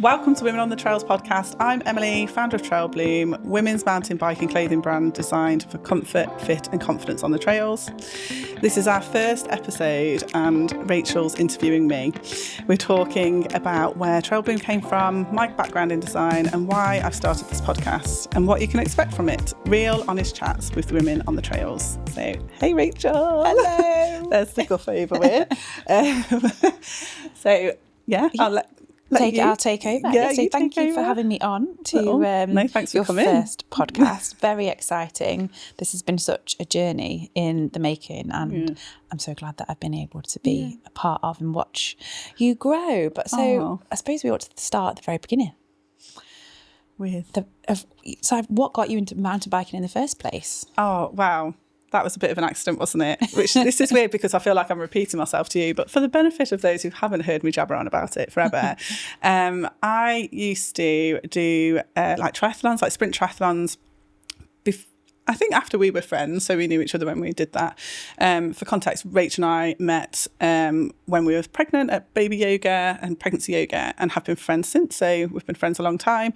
Welcome to Women on the Trails podcast. I'm Emily, founder of Trail Bloom, women's mountain biking clothing brand designed for comfort, fit and confidence on the trails. This is our first episode and Rachel's interviewing me. We're talking about where Trail Bloom came from, my background in design and why I've started this podcast and what you can expect from it. Real, honest chats with women on the trails. So, hey Rachel. Hello. There's the guff over it. I'll take over. Yeah, so thank you for having me on to thanks for your coming. first podcast. Very exciting. This has been such a journey in the making, and I'm so glad that I've been able to be a part of and watch you grow. But so I suppose we ought to start at the very beginning. What got you into mountain biking in the first place? Oh, wow. That was a bit of an accident, wasn't it? Which this is weird because I feel like I'm repeating myself to you, but for the benefit of those who haven't heard me jabber on about it forever, I used to do like triathlons, like sprint triathlons. I think after we were friends, so we knew each other when we did that. For context, Rachel and I met when we were pregnant at baby yoga and pregnancy yoga and have been friends since. So we've been friends a long time.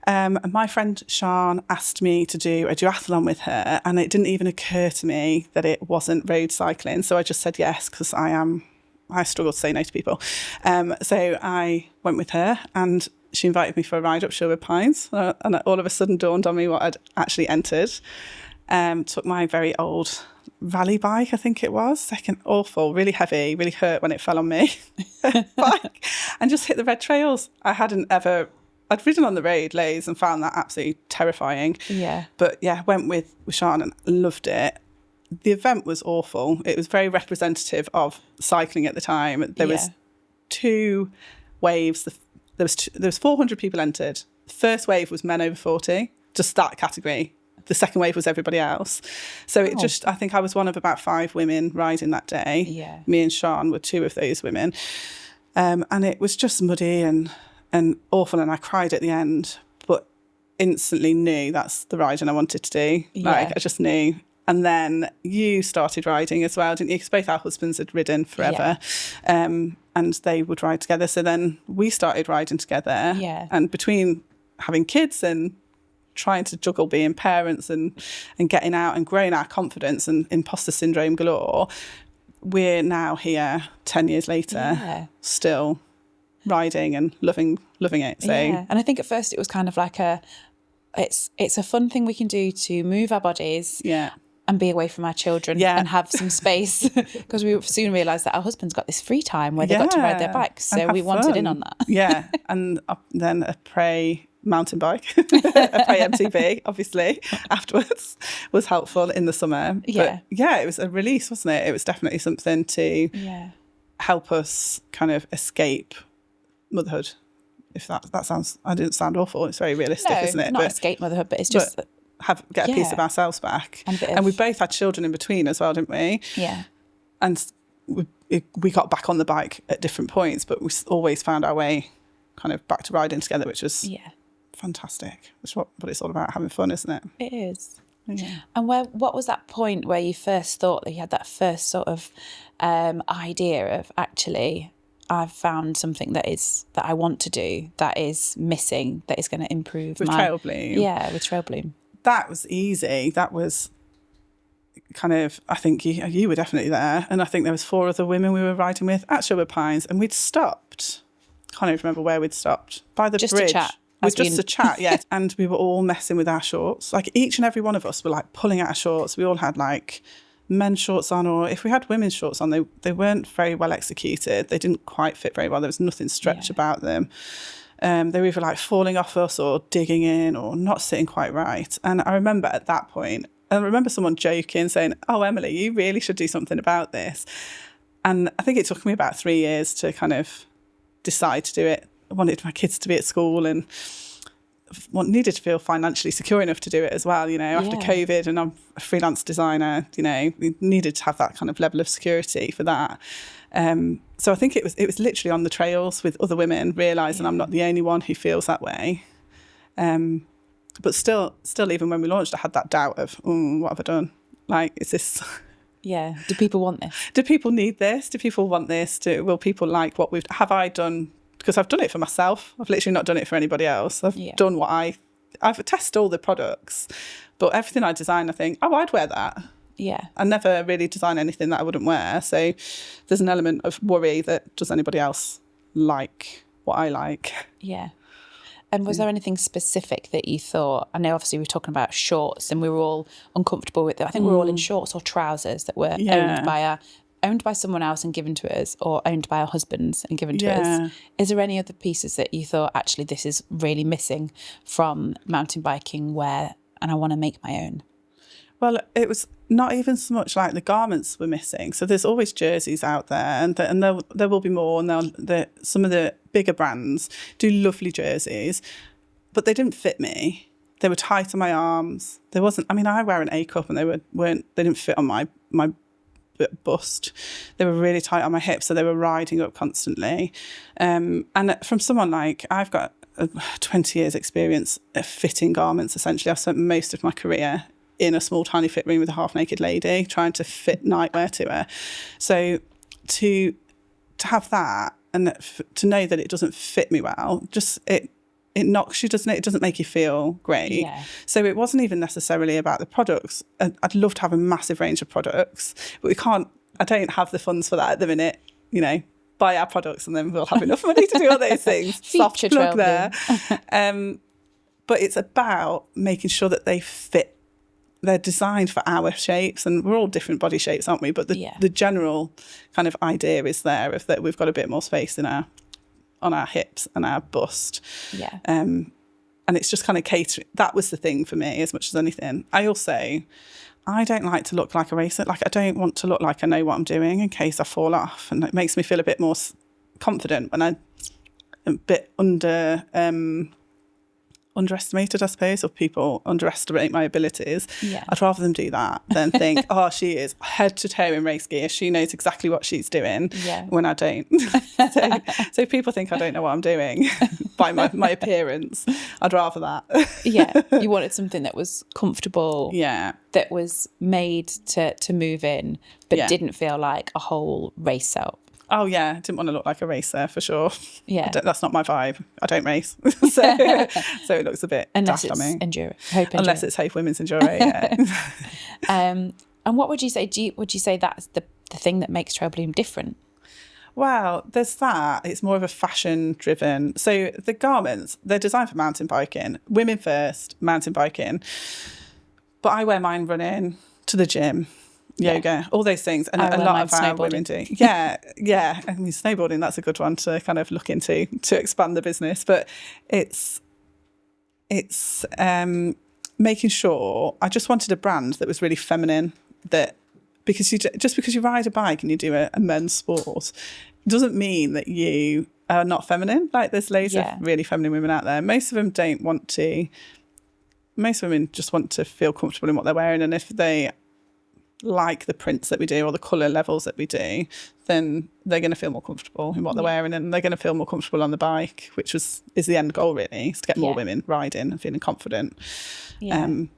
And my friend Sian asked me to do a duathlon with her, and it didn't even occur to me that it wasn't road cycling. So I just said yes because I struggle to say no to people. So I went with her, and she invited me for a ride up Sherwood Pines, and it all of a sudden dawned on me what I'd actually entered. Took my very old rally bike, I think it was, second, awful, really heavy, really hurt when it fell on me, bike, and just hit the red trails. I'd ridden on the road loads and found that absolutely terrifying. Yeah. But yeah, went with Sian and loved it. The event was awful. It was very representative of cycling at the time. There was two waves. There was 400 people entered. The first wave was men over 40, just that category. The second wave was everybody else. So I think I was one of about 5 women riding that day. Yeah. Me and Sian were 2 of those women. And it was just muddy and awful, and I cried at the end, but instantly knew that's the riding I wanted to do. Like, I just knew. And then you started riding as well, didn't you? Because both our husbands had ridden forever, and they would ride together. So then we started riding together. Yeah. And between having kids and trying to juggle being parents and getting out and growing our confidence and imposter syndrome galore, we're now here 10 years later, still riding and loving it. So and I think at first it was kind of like it's a fun thing we can do to move our bodies and be away from our children and have some space, because we soon realised that our husbands got this free time where they got to ride their bikes, so we wanted in on that. And then a Prey mountain bike, a Prey MTB obviously afterwards was helpful in the summer. But it was a release, wasn't it? It was definitely something to help us kind of escape motherhood. If that sounds, I didn't sound awful. It's very realistic, isn't it? Not escape motherhood, but it's just get a piece of ourselves back. And we both had children in between as well, didn't we? Yeah. And we got back on the bike at different points, but we always found our way kind of back to riding together, which was fantastic. That's what it's all about, having fun, isn't it? It is. Yeah. And what was that point where you first thought that you had that first sort of idea of, actually, I've found something that I want to do, that is missing, that is going to improve with Trail Bloom? Yeah, with Trail Bloom. That was easy. That was kind of, I think you were definitely there, and I think there was 4 other women we were riding with at Sherwood Pines, and we'd stopped. Can't even remember where we'd stopped. By the just bridge. To chat. Just to chat, yes. And we were all messing with our shorts. Like, each and every one of us were like pulling out our shorts. We all had like men's shorts on, or if we had women's shorts on, they weren't very well executed. They didn't quite fit very well. There was nothing stretch about them. They were either like falling off us or digging in or not sitting quite right. And I remember at that point, someone joking, saying, "Oh, Emily, you really should do something about this." And I think it took me about 3 years to kind of decide to do it. I wanted my kids to be at school and needed to feel financially secure enough to do it as well, after COVID, and I'm a freelance designer, we needed to have that kind of level of security for that. So I think it was literally on the trails with other women, realising I'm not the only one who feels that way. But still even when we launched, I had that doubt of, what have I done? Like, is this... Yeah. Do people want this? Do people need this? Do people want this? Will people like what have I done because I've done it for myself. I've literally not done it for anybody else. I've done what I've tested all the products, but everything I design, I think, oh, I'd wear that. Yeah. I never really design anything that I wouldn't wear. So there's an element of worry that does anybody else like what I like? Yeah. And was there anything specific that you thought, I know obviously we were talking about shorts and we were all uncomfortable with it. I think we were all in shorts or trousers that were owned by someone else and given to us, or owned by our husbands and given to us. Is there any other pieces that you thought, actually, this is really missing from mountain biking and I want to make my own? Well, it was not even so much like the garments were missing. So there's always jerseys out there, and there will be more. And some of the bigger brands do lovely jerseys, but they didn't fit me. They were tight on my arms. There wasn't. I mean, I wear an A cup, and they didn't fit on my bust. They were really tight on my hips, so they were riding up constantly. And from someone like, I've got 20 years experience of fitting garments. Essentially, I've spent most of my career in a small tiny fit room with a half naked lady trying to fit nightwear to her. So to have that and to know that it doesn't fit me well, just it knocks you, doesn't it? It doesn't make you feel great. Yeah. So it wasn't even necessarily about the products. I'd love to have a massive range of products, but I don't have the funds for that at the minute, buy our products and then we'll have enough money to do all those things. Soft plug there. But it's about making sure that they fit. They're designed for our shapes, and we're all different body shapes, aren't we? But the general kind of idea is there of that we've got a bit more space on our hips and our bust. Yeah. And it's just kind of catering. That was the thing for me as much as anything. I don't like to look like a racer. Like, I don't want to look like I know what I'm doing in case I fall off. And it makes me feel a bit more confident when I'm a bit underestimated, I suppose, or people underestimate my abilities. Yeah. I'd rather them do that than think, oh, she is head to toe in race gear. She knows exactly what she's doing when I don't. So people think I don't know what I'm doing by my appearance. I'd rather that. Yeah. You wanted something that was comfortable. Yeah. That was made to move in, but didn't feel like a whole race setup. Oh, yeah. I didn't want to look like a racer for sure. Yeah. That's not my vibe. I don't race. so it looks a bit unless daft it's on me. Hope Unless it's Hope Women's Enduro, yeah. And what would you say? Would you say that's the thing that makes Trail Bloom different? Well, there's that. It's more of a fashion driven. So the garments, they're designed for mountain biking. Women first, mountain biking. But I wear mine running, to the gym, yoga, all those things, and a lot of our women do. Yeah. I mean, snowboarding, that's a good one to kind of look into to expand the business. But it's making sure. I just wanted a brand that was really feminine. That because just because you ride a bike and you do a men's sport doesn't mean that you are not feminine. Like, there's loads of really feminine women out there. Most of them don't want to. Most women just want to feel comfortable in what they're wearing, and if they like the prints that we do or the colour levels that we do, then they're going to feel more comfortable in what they're wearing, and they're going to feel more comfortable on the bike, which is the end goal, really, is to get more women riding and feeling confident, and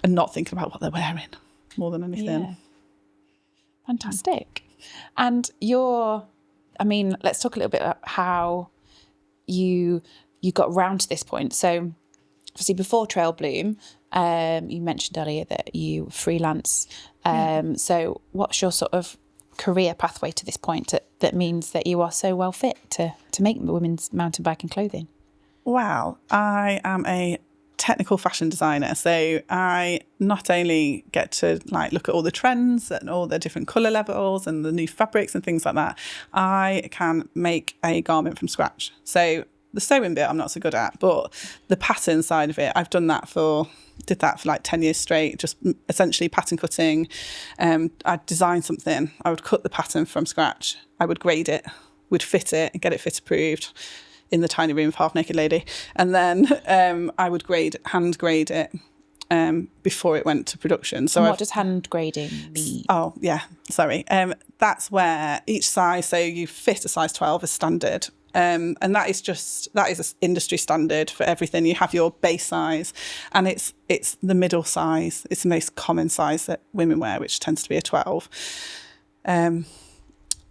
not thinking about what they're wearing more than anything. Yeah. Fantastic. And let's talk a little bit about how you got round to this point. So obviously before Trail Bloom, you mentioned earlier that you freelance. So what's your sort of career pathway to this point that means that you are so well fit to make women's mountain biking clothing? Well, I am a technical fashion designer, so I not only get to look at all the trends and all the different colour levels and the new fabrics and things like that, I can make a garment from scratch. So the sewing bit I'm not so good at, but the pattern side of it, I've did that for like 10 years straight, just essentially pattern cutting. I'd design something, I would cut the pattern from scratch, I would grade it, would fit it and get it fit approved in the tiny room of Half Naked Lady. And then I would hand grade it before it went to production. So what does hand grading mean? Oh, yeah, sorry. That's where each size, so you fit a size 12 as standard. And that is an industry standard for everything. You have your base size, and it's the middle size. It's the most common size that women wear, which tends to be a 12.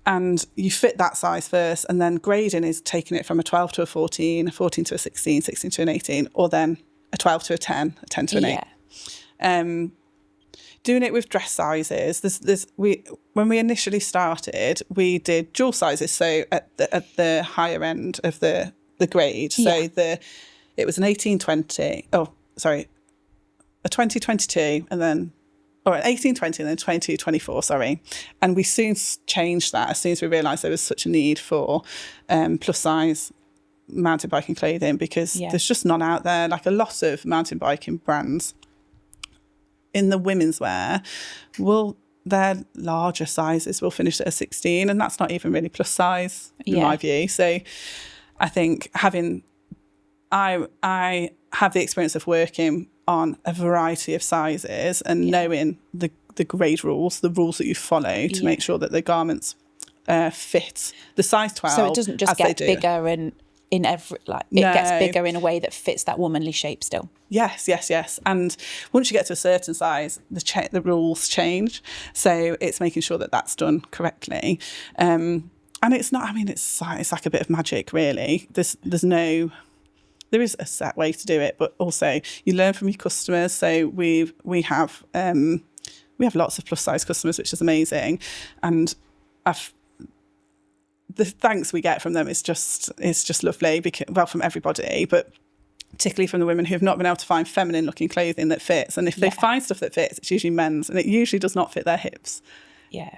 And you fit that size first, and then grading is taking it from a 12 to a 14, a 14 to a 16, 16 to an 18, or then a 12 to a 10, a 10 to an 8. Doing it with dress sizes, when we initially started, we did dual sizes, so at the higher end of the grade. So it was an 18-20, a 20-22, and then or 18-20 and then 22-24, sorry. And we soon changed that as soon as we realised there was such a need for plus size mountain biking clothing, because there's just none out there. Like a lot of mountain biking brands in the women's wear their larger sizes will finish at a 16, and that's not even really plus size in my view. So I think I have the experience of working on a variety of sizes and knowing the grade rules, the rules that you follow to make sure that the garments fit the size 12. So it doesn't just get bigger and in every it gets bigger in a way that fits that womanly shape still. Yes. And once you get to a certain size, the rules change. So it's making sure that that's done correctly. And it's not. I mean, it's like a bit of magic, really. There is a set way to do it, but also you learn from your customers. So we have lots of plus size customers, which is amazing, and the thanks we get from them is just lovely. Because, from everybody, but particularly from the women who have not been able to find feminine looking clothing that fits. And if they find stuff that fits, it's usually men's, and it usually does not fit their hips,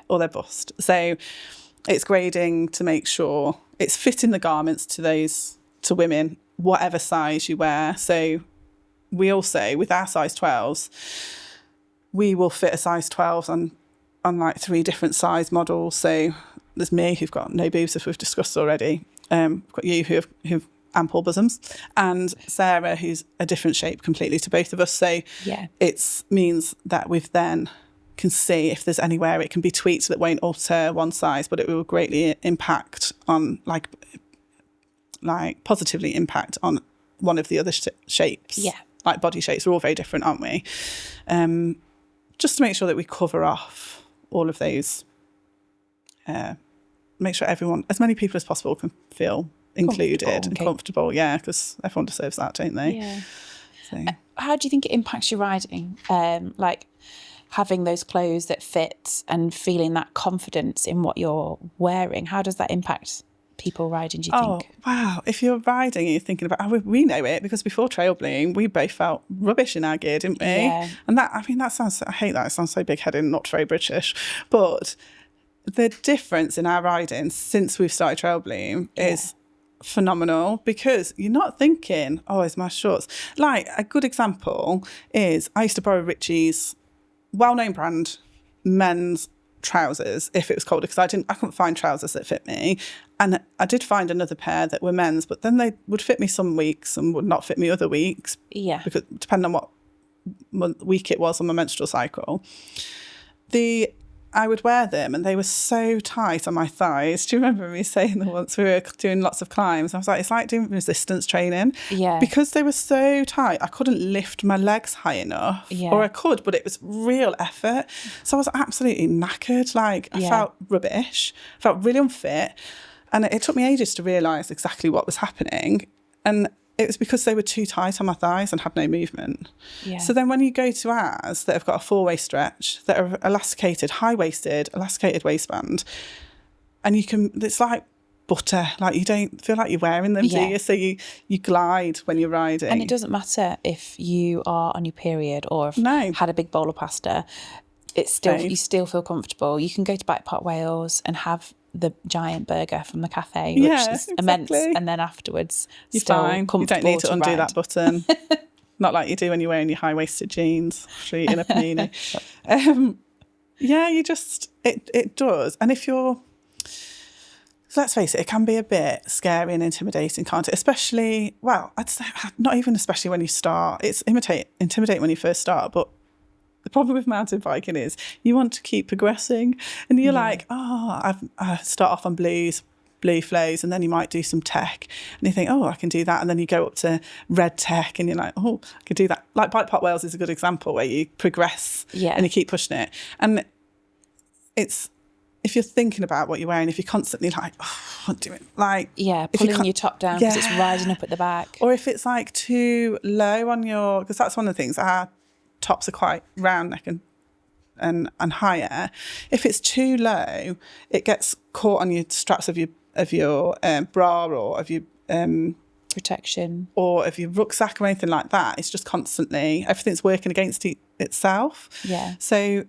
or their bust. So it's grading to make sure it's fitting the garments to women, whatever size you wear. So we also, with our size 12s, we will fit a size 12 on like 3 different size models. So there's me, who've got no boobs, if we've discussed already. We've got you, who've ample bosoms, and Sarah, who's a different shape completely to both of us. So it means that we've then can see if there's anywhere it can be tweaked that won't alter one size, but it will greatly impact on like positively impact on one of the other shapes. Like body shapes, we're all very different, aren't we? Just to make sure that we cover off all of those, make sure everyone, as many people as possible, can feel included and comfortable. Because everyone deserves that, don't they? So. How do you think it impacts your riding? Like having those clothes that fit and feeling that confidence in what you're wearing, how does that impact people riding, do you think? Oh, wow. If you're riding and you're thinking about, we know it, because before Trail Bloom, we both felt rubbish in our gear, didn't we? Yeah. And that sounds, I hate that, it sounds so big-headed and not very British. But the difference in our riding since we've started Trail Bloom is phenomenal, because you're not thinking, it's my shorts. Like, a good example is I used to borrow Richie's well-known brand men's trousers if it was cold, because I couldn't find trousers that fit me, and I did find another pair that were men's, but then they would fit me some weeks and would not fit me other weeks, because depending on what week it was on my menstrual cycle, I would wear them and they were so tight on my thighs. Do you remember me saying that once we were doing lots of climbs? I was like, it's like doing resistance training. Because they were so tight, I couldn't lift my legs high enough. Or I could, but it was real effort. So I was absolutely knackered. Like, I felt rubbish, felt really unfit. And it took me ages to realise exactly what was happening. And it was because they were too tight on my thighs and had no movement. So then when you go to ours that have got a 4-way stretch, that are elasticated, high-waisted, elasticated waistband, and it's like butter. Like, you don't feel like you're wearing them, do you? So you glide when you're riding. And it doesn't matter if you are on your period or have had a big bowl of pasta. It's still you still feel comfortable. You can go to Bike Park Wales and have the giant burger from the cafe, which is immense, and then afterwards you're still fine. You don't need to undo that button. Not like you do when you're wearing your high-waisted jeans after eating a panini. It does. And if you're, let's face it can be a bit scary and intimidating, can't it? Especially, I'd say not even especially when you start. It's intimidating when you first start, but the problem with mountain biking is you want to keep progressing, and you're like, I start off on blue flows, and then you might do some tech, and you think, I can do that, and then you go up to red tech, and you're like, I can do that. Like Bike Park Wales is a good example where you progress and you keep pushing it, and it's if you're thinking about what you're wearing, if you're constantly like, oh, I'm doing like, pulling your top down because it's riding up at the back, or if it's like too low on your, because that's one of the things, our tops are quite round neck and higher. If it's too low, it gets caught on your straps of your bra or of your protection or of your rucksack or anything like that. It's just constantly, everything's working against itself. Yeah. So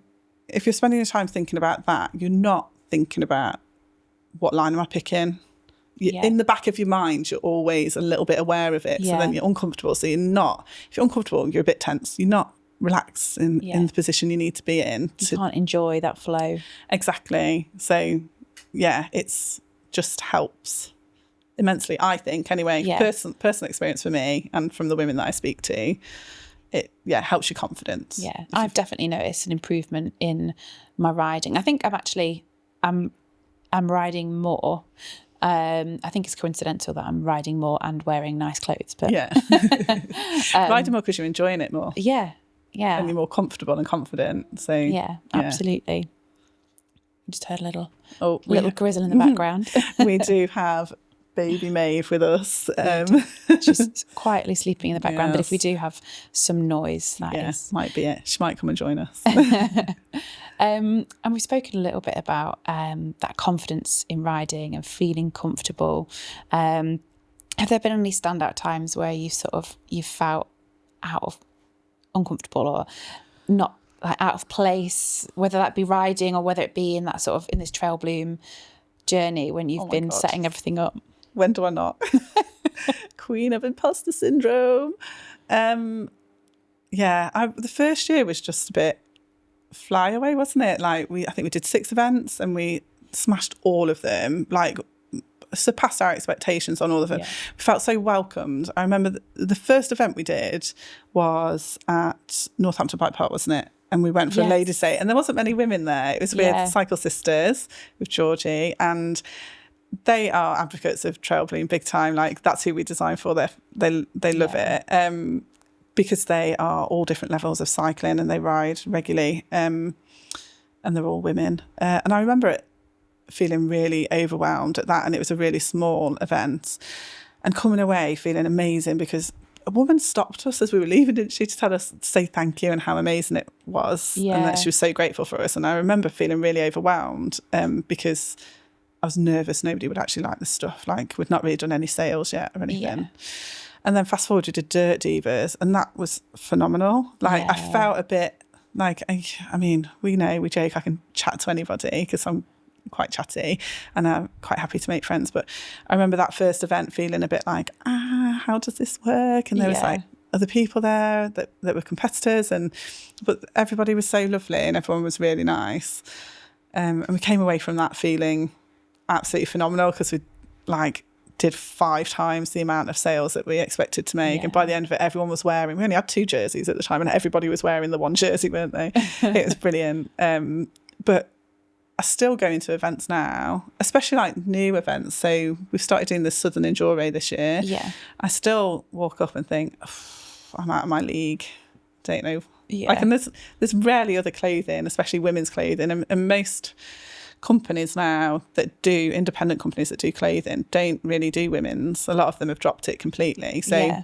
if you're spending your time thinking about that, you're not thinking about what line am I picking. In the back of your mind, you're always a little bit aware of it. So then you're uncomfortable. So you're not, if you're uncomfortable, you're a bit tense. You're not relaxed in the position you need to be in. You can't enjoy that flow. Exactly. So it's just helps immensely, I think, anyway. Personal experience for me and from the women that I speak to, it helps your confidence. Yeah, I've definitely noticed an improvement in my riding. I think I'm riding more. I think it's coincidental that I'm riding more and wearing nice clothes. But riding more because you're enjoying it more. Yeah. And you're more comfortable and confident. So absolutely. I just heard a little grizzle in the background. We do have baby Maeve with us. She's quietly sleeping in the background, but if we do have some noise, that might be it. She might come and join us. And we've spoken a little bit about that confidence in riding and feeling comfortable. Have there been any standout times where you felt uncomfortable or not, like out of place, whether that be riding or whether it be in that sort of in this Trail Bloom journey when you've been setting everything up? When do I not? Queen of imposter syndrome. The first year was just a bit fly away, wasn't it? Like I think we did 6 events and we smashed all of them, like surpassed our expectations on all of them. We felt so welcomed. I remember the first event we did was at Northampton Bike Park, wasn't it? And we went for a ladies' day and there wasn't many women there. It was with Cycle Sisters, with Georgie, and they are advocates of Trail Bloom big time. Like that's who we designed for. They love it because they are all different levels of cycling and they ride regularly, and they're all women. And I remember it feeling really overwhelmed at that, and it was a really small event. And coming away feeling amazing because a woman stopped us as we were leaving, didn't she, to say thank you and how amazing it was, and that she was so grateful for us. And I remember feeling really overwhelmed because I was nervous nobody would actually like the stuff. Like we'd not really done any sales yet or anything. And then fast forward, we did Dirt Divas and that was phenomenal. Like I felt a bit like, I mean, we joke, I can chat to anybody because I'm quite chatty and I'm quite happy to make friends. But I remember that first event feeling a bit like, how does this work? And there was like other people there that were competitors, but everybody was so lovely and everyone was really nice. And we came away from that feeling absolutely phenomenal because we did 5 times the amount of sales that we expected to make. And by the end of it, everyone was wearing, we only had 2 jerseys at the time and everybody was wearing the one jersey, weren't they? It was brilliant. But I still go into events now, especially like new events. So we've started doing the Southern Enduro this year. Yeah. I still walk up and think, I'm out of my league. Don't know. Yeah. And there's rarely other clothing, especially women's clothing. And most companies now that do, independent companies that do clothing, don't really do women's. A lot of them have dropped it completely. So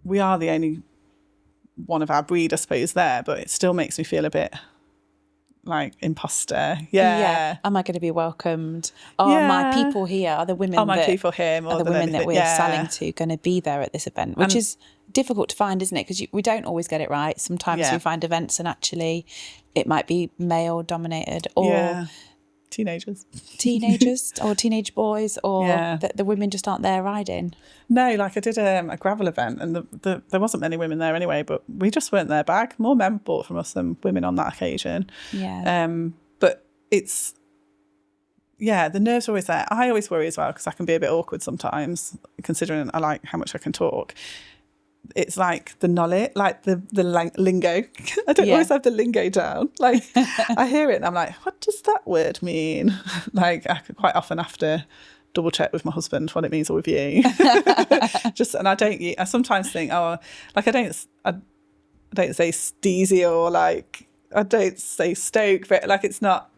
we are the only one of our breed, I suppose, there, but it still makes me feel a bit like imposter. Am I going to be welcomed? Are my people here, are the women people here more are the women that we're selling to going to be there at this event, which is difficult to find, isn't it? Because we don't always get it right. Sometimes we find events and actually it might be male dominated or teenagers or teenage boys, or the women just aren't there riding. No, like I did a gravel event and there wasn't many women there anyway, but we just weren't their bag. More men bought from us than women on that occasion. But it's the nerves are always there. I always worry as well because I can be a bit awkward sometimes, considering I like how much I can talk. It's like the knowledge, like the lingo. I don't always have the lingo down. Like I hear it and I'm like, what does that word mean? Like I could quite often have to double check with my husband what it means or with you. And I sometimes think, like I don't say steezy or like don't say stoke, but like it's not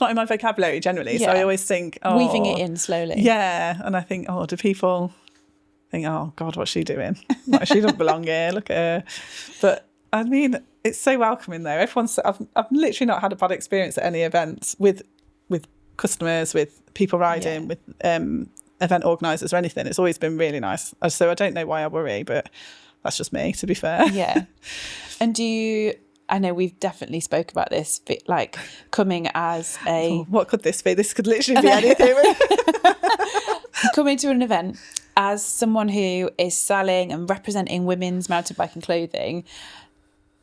in my vocabulary generally. So I always think, weaving it in slowly. Yeah. And I think, do people think, oh God, what's she doing? Like, she doesn't belong here. Look at her. But I mean, it's so welcoming there. I've literally not had a bad experience at any events with customers, with people riding, with event organisers or anything. It's always been really nice. So I don't know why I worry, but that's just me, to be fair. Yeah. And I know we've definitely spoke about this, but like coming as what could this be? This could literally be anything. Coming to an event as someone who is selling and representing women's mountain biking clothing,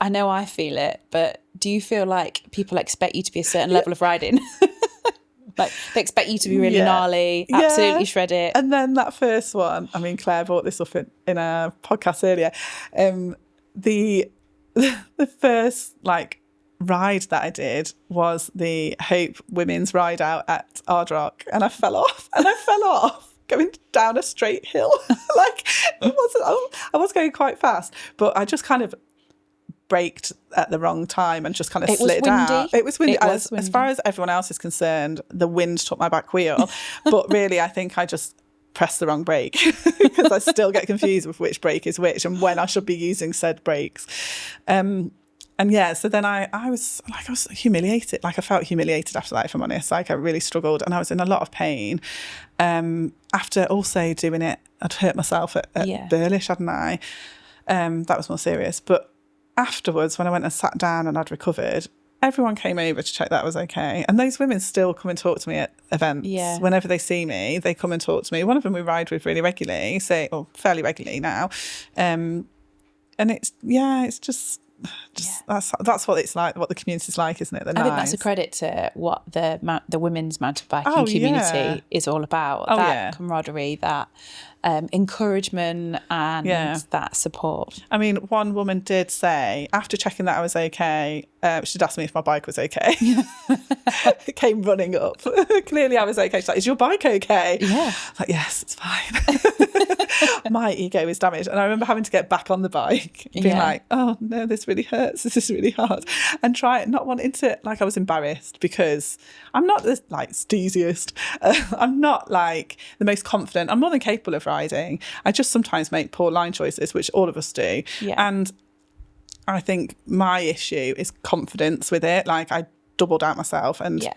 I know I feel it, but do you feel like people expect you to be a certain level of riding? Like they expect you to be really gnarly, absolutely shred it. And then that first one, I mean, Claire brought this up in a podcast earlier. The first like ride that I did was the Hope Women's Ride Out at Ardrock, and I fell off going down a straight hill. Like I was going quite fast, but I just kind of braked at the wrong time and just kind of slid out. It was windy. As far as everyone else is concerned, the wind took my back wheel, but really I think I just pressed the wrong brake because I still get confused with which brake is which and when I should be using said brakes. So then I was humiliated. Like I felt humiliated after that, if I'm honest. Like I really struggled and I was in a lot of pain. After also doing it, I'd hurt myself at Burlish, hadn't I? That was more serious. But afterwards, when I went and sat down and I'd recovered, everyone came over to check that I was okay. And those women still come and talk to me at events. Yeah. Whenever they see me, they come and talk to me. One of them we ride with really regularly, fairly regularly now. And it's just that's what it's like, what the community's like, isn't it? I think that's a credit to what the women's mountain biking community is all about. Camaraderie, that encouragement and that support. I mean, one woman did say, after checking that I was okay, she'd asked me if my bike was okay. It came running up. Clearly I was okay. She's like, is your bike okay? Yeah. I was like, yes, it's fine. My ego is damaged. And I remember having to get back on the bike, being like, oh no, this really hurts. This is really hard. And not wanting to, like, I was embarrassed because I'm not the steeziest. I'm not like the most confident. I'm more than capable of riding. I just sometimes make poor line choices, which all of us do. Yeah. And I think my issue is confidence with it. Like I double doubt myself. And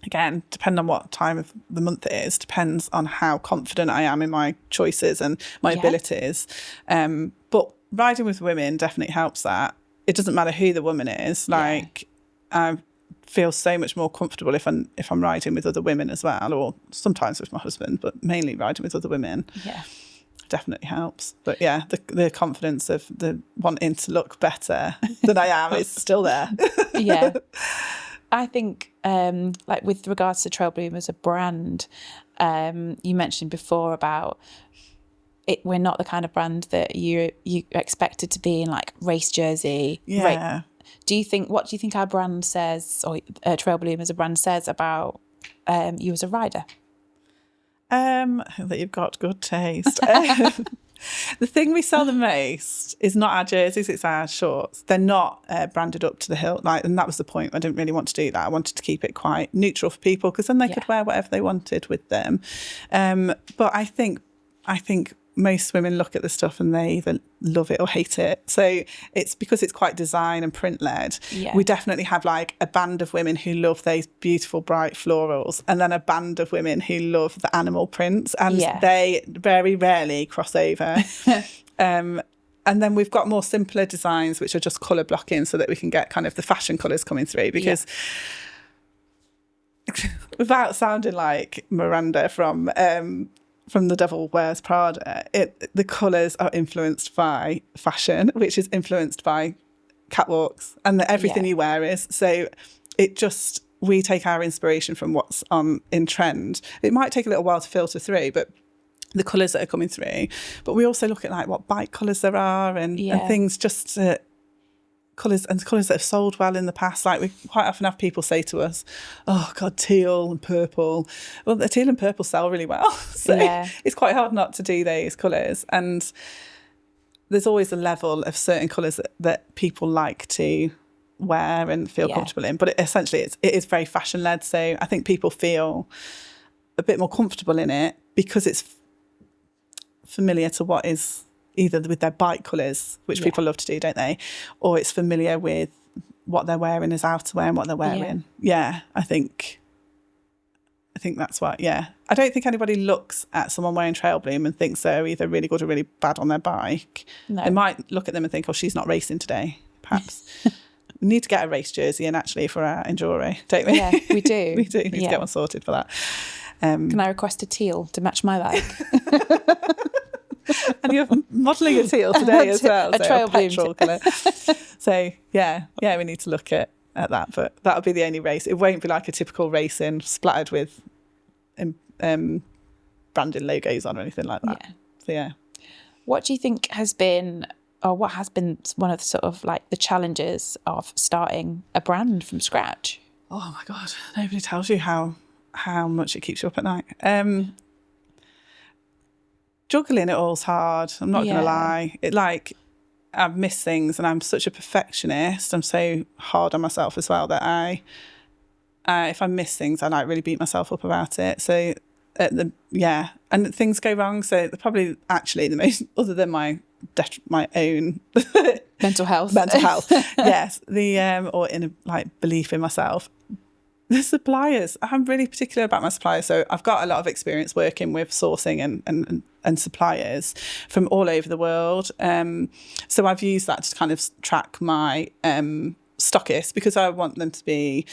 again, depending on what time of the month it is, depends on how confident I am in my choices and my abilities. But riding with women definitely helps that. It doesn't matter who the woman is. Like I feel so much more comfortable if I'm riding with other women as well, or sometimes with my husband, but mainly riding with other women. Yeah. Definitely helps. But yeah, the confidence of the wanting to look better than I am is still there. Yeah. I think like with regards to Trailbloom as a brand, you mentioned before about it, we're not the kind of brand that you expected to be in like race jersey. Yeah. What do you think our brand says, or Trailbloom as a brand says about you as a rider? That you've got good taste. The thing we sell the most is not our jerseys, it's our shorts. They're not branded up to the hilt, and that was the point. I didn't really want to do that. I wanted to keep it quite neutral for people because then they could wear whatever they wanted with them. But I think most women look at the stuff and they either love it or hate it. So it's because it's quite design and print led. Yeah. We definitely have like a band of women who love those beautiful bright florals, and then a band of women who love the animal prints, and they very rarely cross over. And then we've got more simpler designs which are just colour blocking so that we can get kind of the fashion colours coming through, because without sounding like Miranda from The Devil Wears Prada, the colours are influenced by fashion, which is influenced by catwalks, and everything you wear is. So we take our inspiration from what's in trend. It might take a little while to filter through, but the colours that are coming through. But we also look at like what bike colours there are and things, just colours that have sold well in the past. Like we quite often have people say to us, oh God, teal and purple. Well, the teal and purple sell really well. So it's quite hard not to do those colours. And there's always a level of certain colours that people like to wear and feel comfortable in. But essentially it is very fashion led. So I think people feel a bit more comfortable in it because it's familiar to what is either with their bike colours, which people love to do, don't they? Or it's familiar with what they're wearing as outerwear and what they're wearing. Yeah, I think that's what, I don't think anybody looks at someone wearing Trailbloom and thinks they're either really good or really bad on their bike. No. They might look at them and think, oh, she's not racing today, perhaps. We need to get a race jersey in actually for our Enduro, don't we? Yeah, we do. We do need to get one sorted for that. Can I request a teal to match my bike? And you're modelling a teal today as well. A Trailbloom colour. So, we need to look at that. But that'll be the only race. It won't be like a typical racing splattered with branding logos on or anything like that. Yeah. So, yeah. What do you think has been, or what has been one of the sort of like the challenges of starting a brand from scratch? Oh, my God. Nobody tells you how much it keeps you up at night. Juggling it all's hard. I'm not going to lie. I've missed things and I'm such a perfectionist. I'm so hard on myself as well that if I miss things, I really beat myself up about it. So and things go wrong. So probably actually the most, other than my own mental health, yes, or in belief in myself. The suppliers, I'm really particular about my suppliers. So I've got a lot of experience working with sourcing and suppliers from all over the world. So I've used that to kind of track my stockists because I want them to be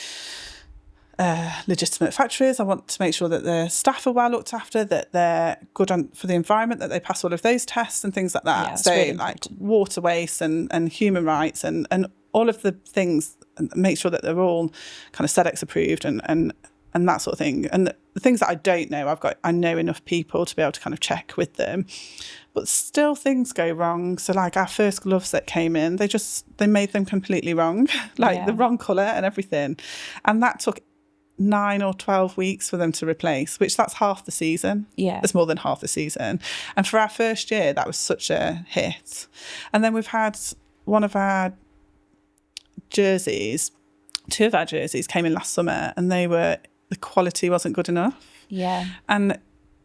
legitimate factories. I want to make sure that their staff are well looked after, that they're good for the environment, that they pass all of those tests and things like that. Yeah, so really water waste and human rights and all of the things, and make sure that they're all kind of SEDEX approved and that sort of thing. And the things that I don't know, I know enough people to be able to kind of check with them. But still things go wrong. So our first gloves that came in, they made them completely wrong, the wrong colour and everything. And that took 9 or 12 weeks for them to replace, which that's half the season. Yeah. It's more than half the season. And for our first year, that was such a hit. And then we've had one of our jerseys, 2 of our jerseys came in last summer and the quality wasn't good enough. Yeah. And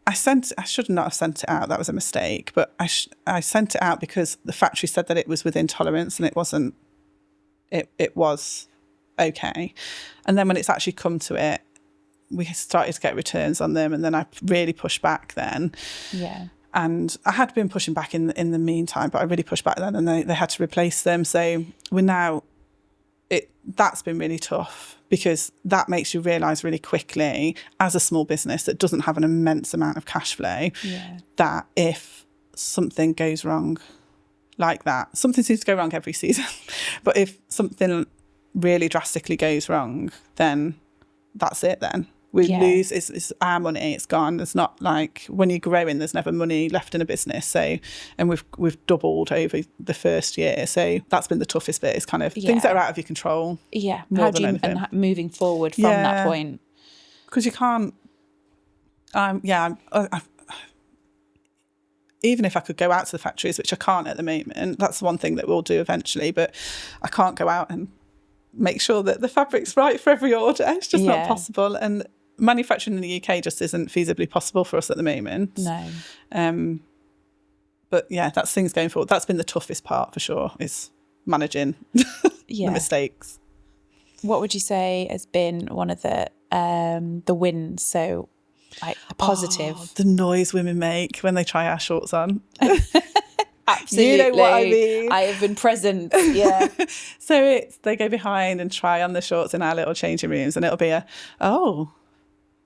I should not have sent it out. That was a mistake. But I sent it out because the factory said that it was within tolerance and it wasn't, it was okay. And then when it's actually come to it, we started to get returns on them. And then I really pushed back then. Yeah. And I had been pushing back in the meantime, but I really pushed back then and they had to replace them. So that's been really tough because that makes you realise really quickly as a small business that doesn't have an immense amount of cash flow, that if something goes wrong like that, something seems to go wrong every season, but if something really drastically goes wrong, then that's it then. We lose, it's our money, it's gone. It's not like when you're growing, there's never money left in a business. So, and we've doubled over the first year. So that's been the toughest bit, is kind of things that are out of your control. Yeah. How do you, and moving forward from that point? Because you can't, even if I could go out to the factories, which I can't at the moment, that's one thing that we'll do eventually, but I can't go out and make sure that the fabric's right for every order. It's just not possible. And manufacturing in the UK just isn't feasibly possible for us at the moment. No. But that's things going forward. That's been the toughest part for sure, is managing the mistakes. What would you say has been one of the wins? So a positive. The noise women make when they try our shorts on. Absolutely. You know what I mean. I have been present. Yeah. So they go behind and try on the shorts in our little changing rooms, and it'll be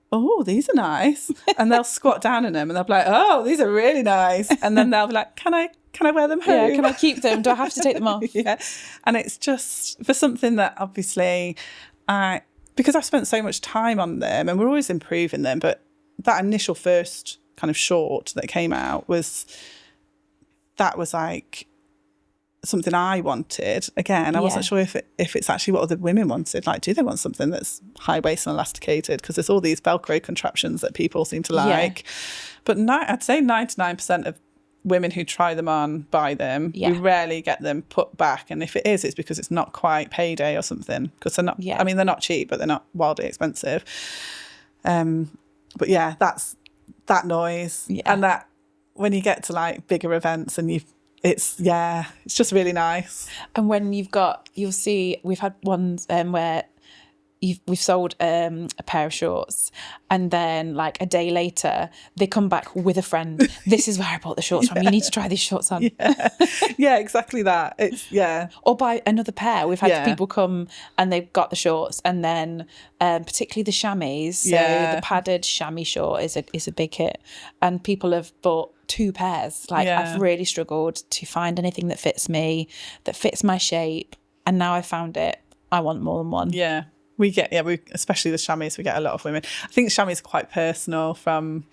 oh, these are nice. And they'll squat down in them and they'll be like, oh, these are really nice. And then they'll be like, can I wear them home? Yeah, can I keep them? Do I have to take them off? Yeah. And it's just for something that obviously because I've spent so much time on them and we're always improving them, but that initial first kind of short that came out was like something I wanted. Again, I wasn't sure if it's actually what other women wanted. Like, do they want something that's high waist and elasticated? Because there's all these Velcro contraptions that people seem to like. But I'd say 99% of women who try them on buy them. We rarely get them put back, and if it is, it's because it's not quite payday or something, because they're not I mean, they're not cheap, but they're not wildly expensive. But yeah, that's that noise, and that when you get to like bigger events and it's just really nice. And when you'll see we've had ones where we've sold a pair of shorts, and then like a day later they come back with a friend. This is where I bought the shorts from. You need to try these shorts on. Yeah, exactly that. It's or buy another pair. We've had people come and they've got the shorts, and then particularly the chamois. So the padded chamois short is a big hit, and people have bought 2 pairs. Like I've really struggled to find anything that fits me, that fits my shape, and now I found it. I want more than one. We get, especially the chamois, we get a lot of women. I think chamois is quite personal from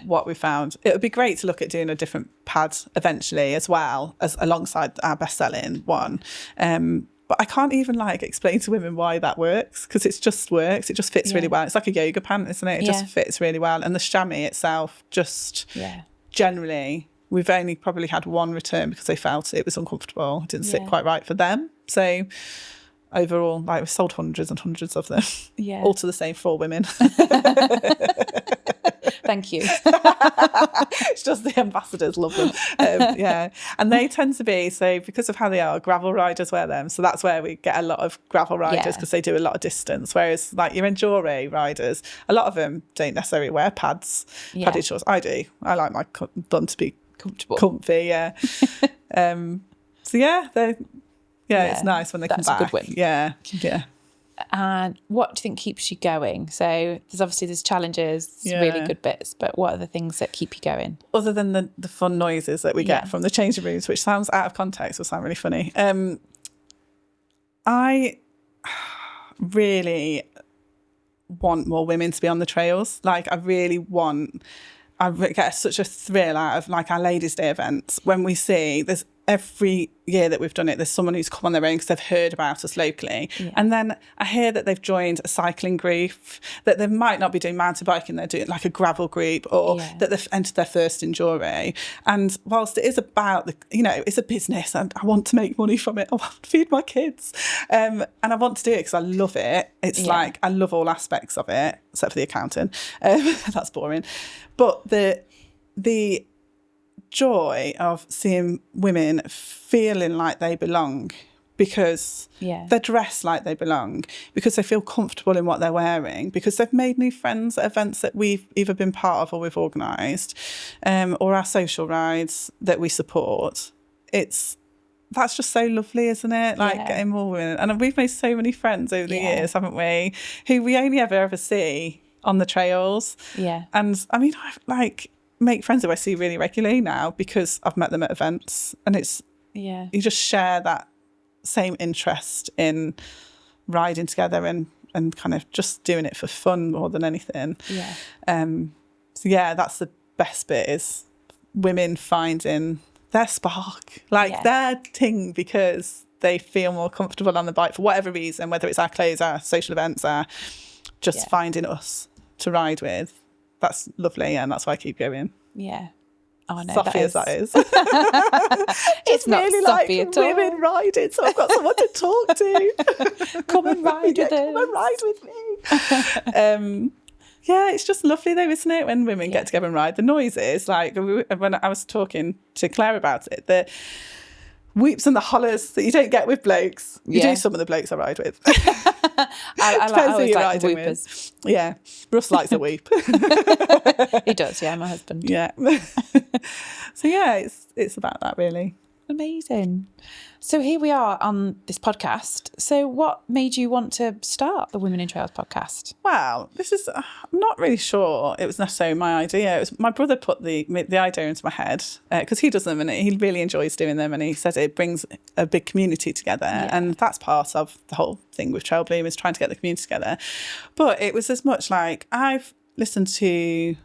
what we found. It would be great to look at doing a different pad eventually as well, as alongside our best-selling one. But I can't even like explain to women why that works, because it just works. It just fits really well. It's like a yoga pant, isn't it? It just fits really well. And the chamois itself just generally, we've only probably had one return because they felt it was uncomfortable. It didn't sit quite right for them. So overall, like, we've sold hundreds and hundreds of them, all to the same 4 women. Thank you. It's just the ambassadors love them. And they tend to be, so because of how they are, gravel riders wear them, so that's where we get a lot of gravel riders, because they do a lot of distance, whereas like your enduro riders, a lot of them don't necessarily wear padded shorts. I do. I like my done to be comfy. It's nice when they come back. That's a good win. Yeah. And what do you think keeps you going? So there's challenges, really good bits, but what are the things that keep you going? Other than the fun noises that we get from the changing rooms, which sounds out of context, will sound really funny. I really want more women to be on the trails. Like, I get such a thrill out of like our Ladies' Day events when we see there's every year that we've done it, there's someone who's come on their own because they've heard about us locally. And then I hear that they've joined a cycling group, that they might not be doing mountain biking, they're doing like a gravel group, or that they've entered their first enduro. And whilst it is about it's a business and I want to make money from it, I want to feed my kids. And I want to do it because I love it. It's like, I love all aspects of it, except for the accounting. That's boring. But the joy of seeing women feeling like they belong, because they're dressed like they belong, because they feel comfortable in what they're wearing, because they've made new friends at events that we've either been part of or we've organised, or our social rides that we support. That's just so lovely, isn't it? Like, getting more women. And we've made so many friends over the years, haven't we, who we only ever see on the trails. And I mean, I make friends who I see really regularly now because I've met them at events, and it's you just share that same interest in riding together and kind of just doing it for fun more than anything. That's the best bit, is women finding their spark, like their thing, because they feel more comfortable on the bike for whatever reason, whether it's our clothes, our social events, our just finding us to ride with. That's lovely, and that's why I keep going. Oh no, Sophie as that is. It's not really Sophie like at all. Women riding, so I've got someone to talk to. Come and ride with us. Come and ride with me. It's just lovely though, isn't it, when women get together and ride. The noises, like when I was talking to Claire about it, the whoops and the hollers that you don't get with blokes. You do some of the blokes I ride with. I always like the whoopers. With. Yeah, Russ likes a whoop. He does, my husband. Yeah. So it's about that, really. Amazing. So here we are on this podcast. So what made you want to start the Women in Trails podcast? Well, I'm not really sure it was necessarily my idea. It was my brother put the idea into my head, because he does them and he really enjoys doing them, and he says it brings a big community together, and that's part of the whole thing with Trail Bloom, is trying to get the community together. But it was as much like, I've listened to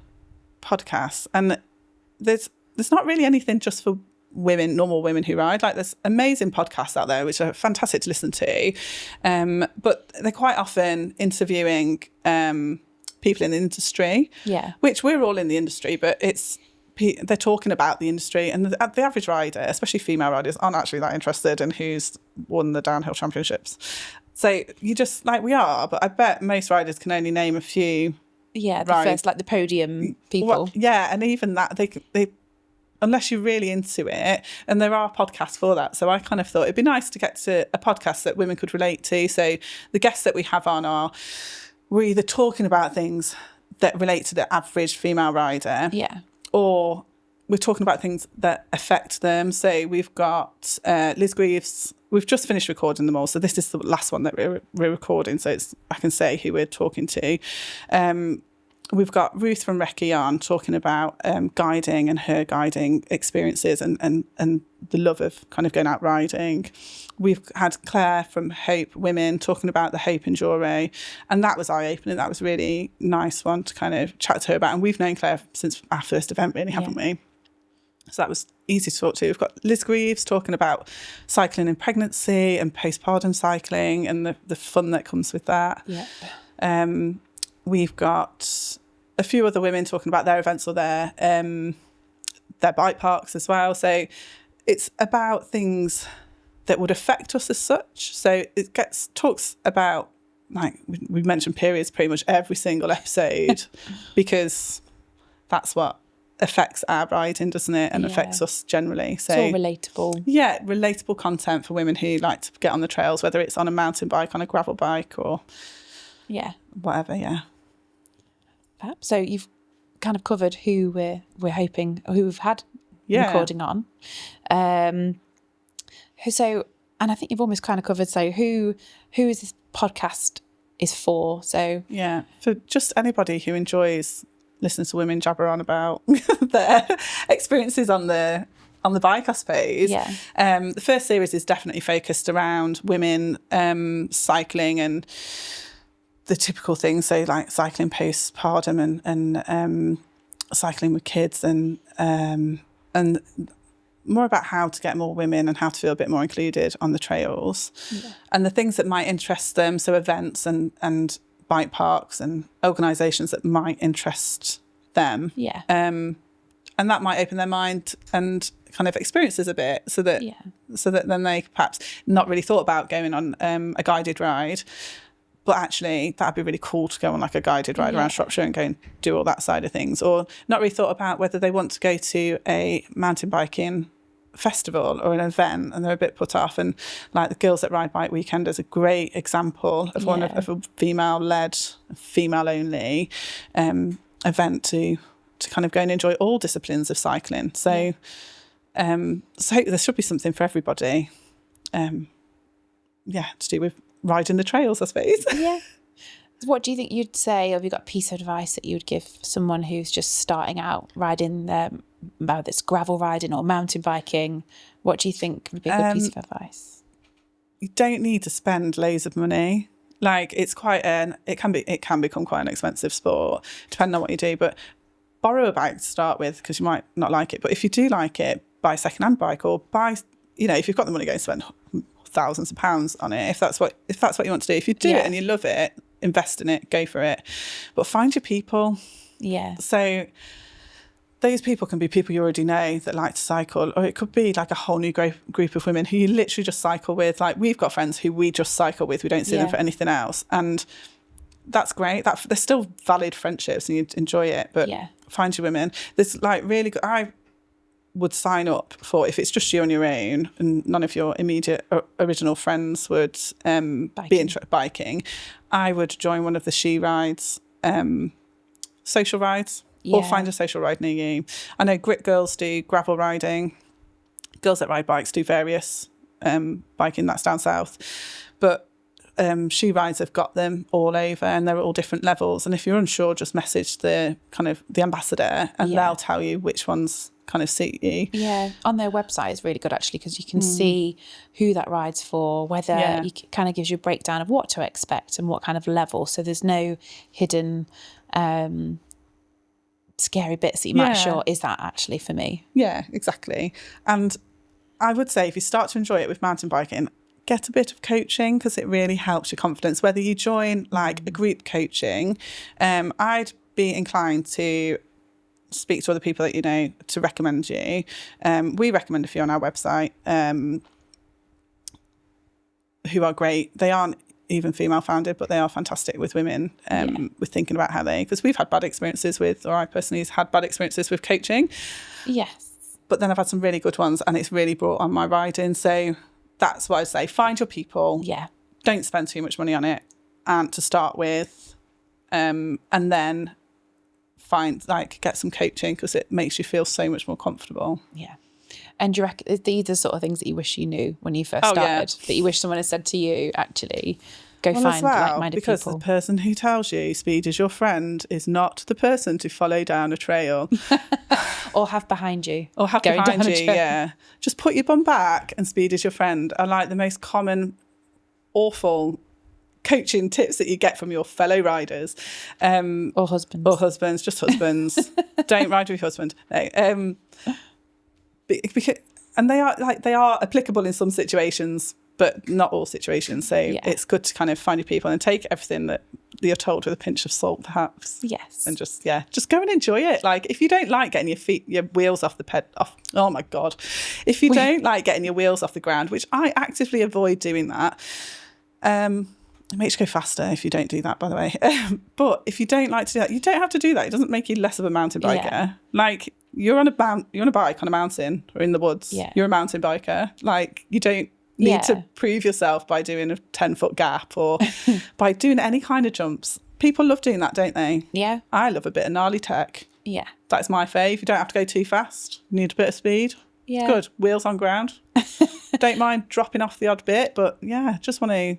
podcasts, and there's not really anything just for women, normal women who ride. Like, there's amazing podcasts out there which are fantastic to listen to, but they're quite often interviewing people in the industry, which we're all in the industry, but it's they're talking about the industry, and the average rider, especially female riders, aren't actually that interested in who's won the downhill championships. So you just, like, we are, but I bet most riders can only name a few. Yeah, the first, like the podium people. Well, yeah, and even that, they unless you're really into it, and there are podcasts for that. So I kind of thought it'd be nice to get to a podcast that women could relate to. So the guests that we have on we're either talking about things that relate to the average female rider, or we're talking about things that affect them. So we've got Liz Greaves. We've just finished recording them all, so this is the last one that we're recording, so I can say who we're talking to. We've got Ruth from Recce on talking about guiding and her guiding experiences and the love of kind of going out riding. We've had Claire from Hope Women talking about the Hope Enduro, and that was eye-opening. That was a really nice one to kind of chat to her about, and we've known Claire since our first event, really, haven't we? So that was easy to talk to. We've got Liz Greaves talking about cycling in pregnancy and postpartum cycling and the fun that comes with that. Yeah. We've got a few other women talking about their events or their bike parks as well. So it's about things that would affect us as such. So it talks about, like, we mentioned periods pretty much every single episode because that's what affects our riding, doesn't it? And affects us generally. So it's all relatable. Yeah, relatable content for women who like to get on the trails, whether it's on a mountain bike, on a gravel bike, or whatever. Yeah. So you've kind of covered who we're hoping, who we've had recording on. So, and I think you've almost kind of covered, so who is this podcast is for? So yeah, for just anybody who enjoys listening to women jabber on about their experiences on the bike, I suppose. Yeah. The first series is definitely focused around women cycling and the typical things, so like cycling postpartum and cycling with kids and more about how to get more women and how to feel a bit more included on the trails and the things that might interest them, so events and bike parks and organisations that might interest them. And that might open their mind and kind of experiences a bit so that then they perhaps not really thought about going on a guided ride, but actually that'd be really cool to go on like a guided ride around Shropshire and go and do all that side of things, or not really thought about whether they want to go to a mountain biking festival or an event and they're a bit put off. And like the Girls That Ride Bike Weekend is a great example of one of a female-led, female-only event to kind of go and enjoy all disciplines of cycling. So so there should be something for everybody. To do with riding the trails, I suppose. Yeah. What do you think you'd say, or have you got a piece of advice that you would give someone who's just starting out riding, whether it's gravel riding or mountain biking? What do you think would be a good piece of advice? You don't need to spend loads of money. Like, it's quite it can become quite an expensive sport, depending on what you do. But borrow a bike to start with, because you might not like it. But if you do like it, buy a second-hand bike, or buy, if you've got the money, go and spend thousands of pounds on it. If that's what you want to do. If you do it and you love it, invest in it, go for it. But find your people. Yeah. So those people can be people you already know that like to cycle, or it could be like a whole new group of women who you literally just cycle with. Like, we've got friends who we just cycle with. We don't see them for anything else. And that's great. They're still valid friendships and you enjoy it. But find your women. There's like really good... I would sign up for, if it's just you on your own and none of your immediate original friends would be interested biking, I would join one of the She Rides social rides, or find a social ride near you. I know Grit Girls do gravel riding. Girls That Ride Bikes do various biking, that's down south. But She Rides have got them all over, and they're all different levels. And if you're unsure, just message the ambassador and they'll tell you which ones kind of suit you. Yeah, on their website is really good actually, because you can see who that ride's for, whether it kind of gives you a breakdown of what to expect and what kind of level. So there's no hidden scary bits that you might sure, is that actually for me? Yeah, exactly. And I would say if you start to enjoy it with mountain biking, get a bit of coaching, because it really helps your confidence. Whether you join like a group coaching, I'd be inclined to speak to other people that you know to recommend you. We recommend a few on our website who are great. They aren't even female founded, but they are fantastic with women, with thinking about how because we've had bad experiences with, or I personally have had bad experiences with coaching. Yes. But then I've had some really good ones, and it's really brought on my riding. So that's what I say. Find your people. Yeah. Don't spend too much money on it, and to start with, and then get some coaching, because it makes you feel so much more comfortable. Yeah. And do you reckon these are sort of things that you wish you knew when you first started, that you wish someone had said to you, actually, go find like-minded because people? The person who tells you speed is your friend is not the person to follow down a trail. Or have behind you. Yeah. Just put your bum back and speed is your friend are like the most common, awful coaching tips that you get from your fellow riders. Or husbands. Just husbands. Don't ride with your husband. No. Because, and they are applicable in some situations, but not all situations. So it's good to kind of find your people and take everything that you're told with a pinch of salt, perhaps. Yes. And just go and enjoy it. Like, if you don't like getting your wheels off oh my God. If you don't like getting your wheels off the ground, which I actively avoid doing that, it makes you go faster if you don't do that, by the way. But if you don't like to do that, you don't have to do that. It doesn't make you less of a mountain biker. Yeah. Like, you're on a bike on a mountain or in the woods. Yeah. You're a mountain biker. Like, you don't need to prove yourself by doing a 10-foot gap or by doing any kind of jumps. People love doing that, don't they? Yeah. I love a bit of gnarly tech. Yeah. That's my fave. You don't have to go too fast. You need a bit of speed. Yeah. Good. Wheels on ground. Don't mind dropping off the odd bit, but just want to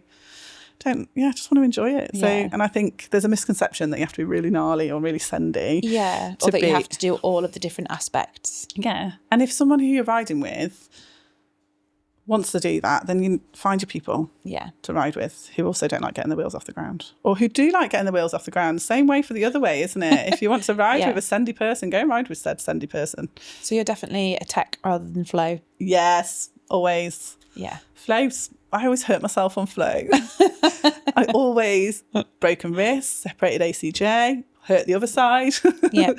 enjoy it. So, and I think there's a misconception that you have to be really gnarly or really sendy. Yeah, or that you have to do all of the different aspects. Yeah. And if someone who you're riding with wants to do that, then you find your people to ride with who also don't like getting the wheels off the ground, or who do like getting the wheels off the ground. Same way for the other way, isn't it? If you want to ride with a sendy person, go and ride with said sendy person. So you're definitely a tech rather than flow. Yes, always. Yeah. Flow's, I always hurt myself on flow. I always broken wrist, separated ACJ, hurt the other side. Yeah.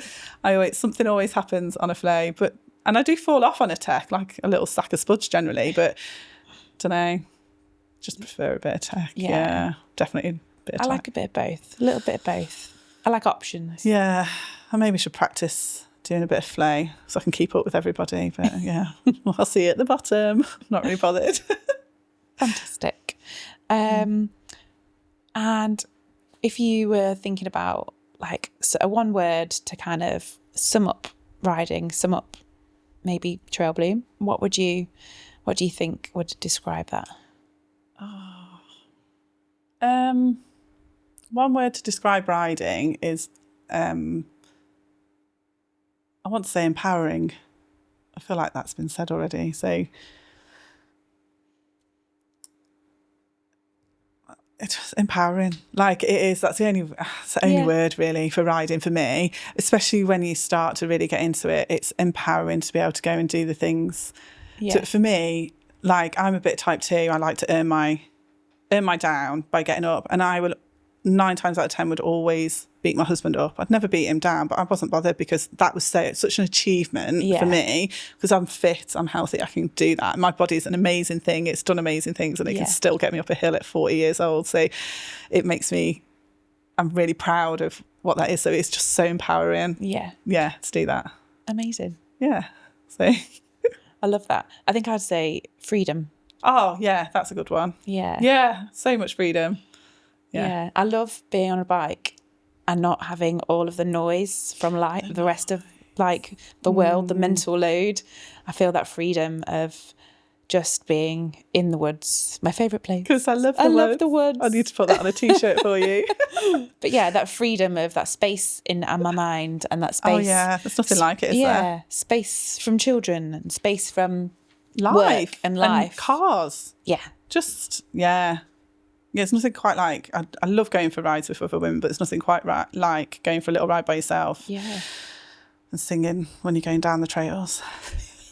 Something always happens on a flow, and I do fall off on a tech, like a little sack of spuds generally, but don't know, just prefer a bit of tech. Yeah, definitely a bit of tech. I like a bit of both, a little bit of both. I like options. Yeah, I maybe should practice doing a bit of flow so I can keep up with everybody, but well, I'll see you at the bottom. Not really bothered. Fantastic. And if you were thinking about a one word to kind of sum up riding, sum up maybe Trail Bloom, what do you think would describe that? One word to describe riding is I want to say empowering. I feel like that's been said already. So it's just empowering. Like, it is. That's the only word really for riding for me, especially when you start to really get into it. It's empowering to be able to go and do the things. Yeah. For me, like, I'm a bit type 2. I like to earn my down by getting up, and I will 9 times out of 10 would always beat my husband up. I'd never beat him down, but I wasn't bothered because that was such an achievement for me, because I'm fit, I'm healthy, I can do that. My body's an amazing thing. It's done amazing things, and it can still get me up a hill at 40 years old. So it makes me, I'm really proud of what that is. So it's just so empowering. Yeah, to do that. Amazing. Yeah. So I love that. I think I'd say freedom. Oh, yeah, that's a good one. Yeah. Yeah, so much freedom. Yeah. I love being on a bike and not having all of the noise from the rest of the world, the mental load. I feel that freedom of just being in the woods. My favourite place. Because I love the woods. I need to put that on a t-shirt for you. But yeah, that freedom of that space in my mind, and that space. Oh yeah, there's nothing like it, is there? Yeah, space from children and space from life work and life. And cars. Yeah. Just, yeah. Yeah, it's nothing quite like, I love going for rides with other women, but it's nothing quite like going for a little ride by yourself. Yeah. And singing when you're going down the trails.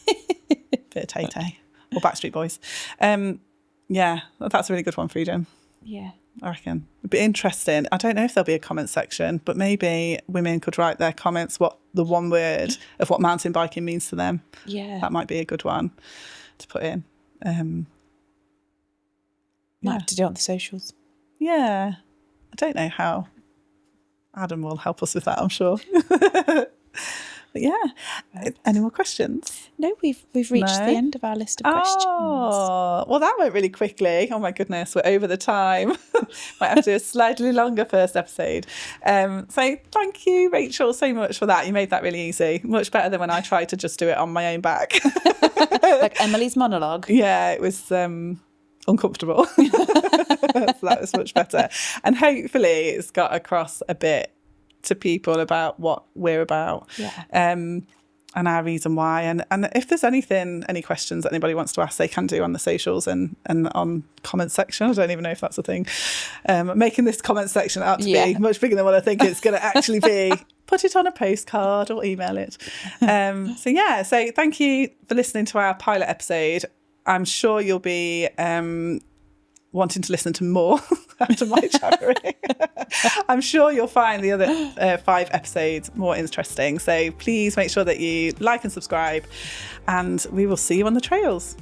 Bit of Tay-Tay or Backstreet Boys. Yeah, that's a really good one, freedom. Yeah. I reckon. It'd be interesting. I don't know if there'll be a comment section, but maybe women could write their comments, what the one word of what mountain biking means to them. Yeah. That might be a good one to put in. Might have to do it on the socials. Yeah. I don't know how. Adam will help us with that, I'm sure. But yeah. Any more questions? No, we've reached the end of our list of questions. Oh, well, that went really quickly. Oh my goodness, we're over the time. Might have to do a slightly longer first episode. So thank you, Rachel, so much for that. You made that really easy. Much better than when I tried to just do it on my own back. Like Emily's monologue. Yeah, it was uncomfortable. So that was much better. And hopefully it's got across a bit to people about what we're about. And our reason why. And if there's any questions that anybody wants to ask, they can do on the socials and on comment section. I don't even know if that's a thing. Making this comment section out to be much bigger than what I think it's going to actually be. Put it on a postcard or email it. So thank you for listening to our pilot episode. I'm sure you'll be wanting to listen to more after my jabbering. I'm sure you'll find the other 5 episodes more interesting. So please make sure that you like and subscribe, and we will see you on the trails.